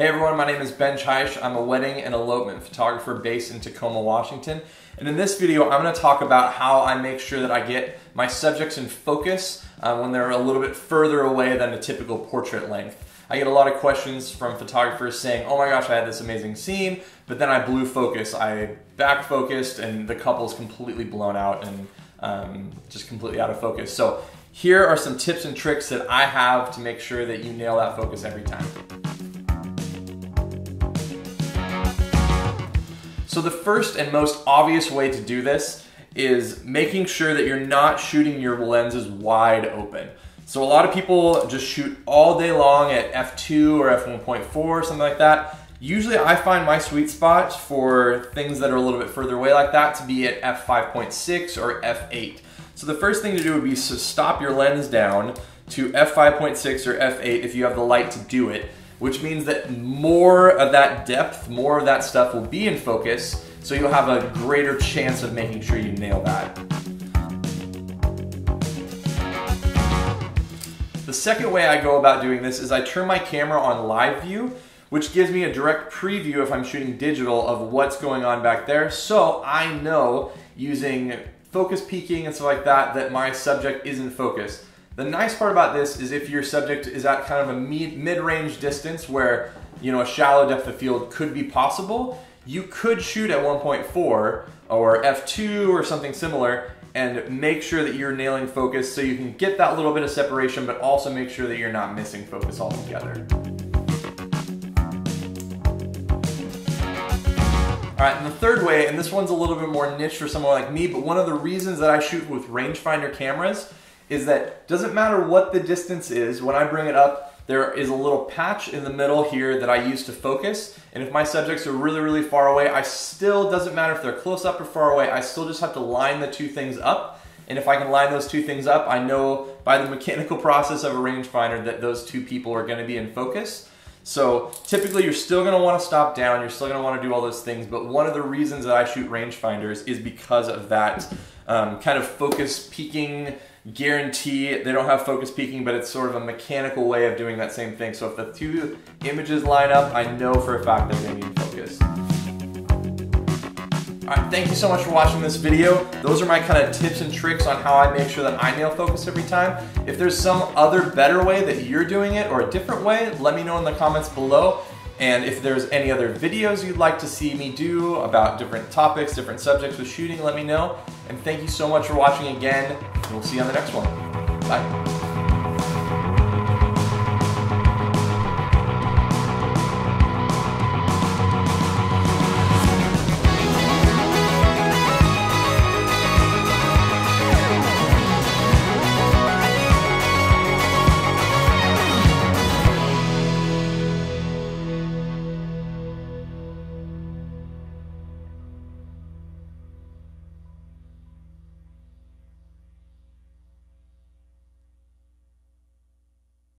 Hey everyone, my name is Ben Chaish. I'm a wedding and elopement photographer based in Tacoma, Washington. And in this video, I'm going to talk about how I make sure that I get my subjects in focus when they're a little bit further away than a typical portrait length. I get a lot of questions from photographers saying, oh my gosh, I had this amazing scene, but then I blew focus. I back focused and the couple's completely blown out and just completely out of focus. So here are some tips and tricks that I have to make sure that you nail that focus every time. So the first and most obvious way to do this is making sure that you're not shooting your lenses wide open. So a lot of people just shoot all day long at f2 or f1.4 or something like that. Usually I find my sweet spot for things that are a little bit further away like that to be at f5.6 or f8. So the first thing to do would be to stop your lens down to f5.6 or f8 if you have the light to do it, which means that more of that depth, more of that stuff will be in focus, so you'll have a greater chance of making sure you nail that. The second way I go about doing this is I turn my camera on live view, which gives me a direct preview if I'm shooting digital of what's going on back there, so I know using focus peaking and stuff like that, that my subject is in focus. The nice part about this is if your subject is at kind of a mid-range distance where, you know, a shallow depth of field could be possible, you could shoot at 1.4 or f2 or something similar and make sure that you're nailing focus so you can get that little bit of separation, but also make sure that you're not missing focus altogether. All right, and the third way, and this one's a little bit more niche for someone like me, but one of the reasons that I shoot with rangefinder cameras is that it doesn't matter what the distance is, when I bring it up, there is a little patch in the middle here that I use to focus, and if my subjects are really, really far away, doesn't matter if they're close up or far away, I still just have to line the two things up, and if I can line those two things up, I know by the mechanical process of a rangefinder that those two people are gonna be in focus. So typically you're still gonna wanna stop down, you're still gonna wanna do all those things, but one of the reasons that I shoot rangefinders is because of that kind of focus peaking guarantee. They don't have focus peaking, but it's sort of a mechanical way of doing that same thing. So if the two images line up, I know for a fact that they're gonna be in focus. All right, thank you so much for watching this video. Those are my kind of tips and tricks on how I make sure that I nail focus every time. If there's some other better way that you're doing it or a different way, let me know in the comments below. And if there's any other videos you'd like to see me do about different topics, different subjects with shooting, let me know. And thank you so much for watching again, and we'll see you on the next one. Bye.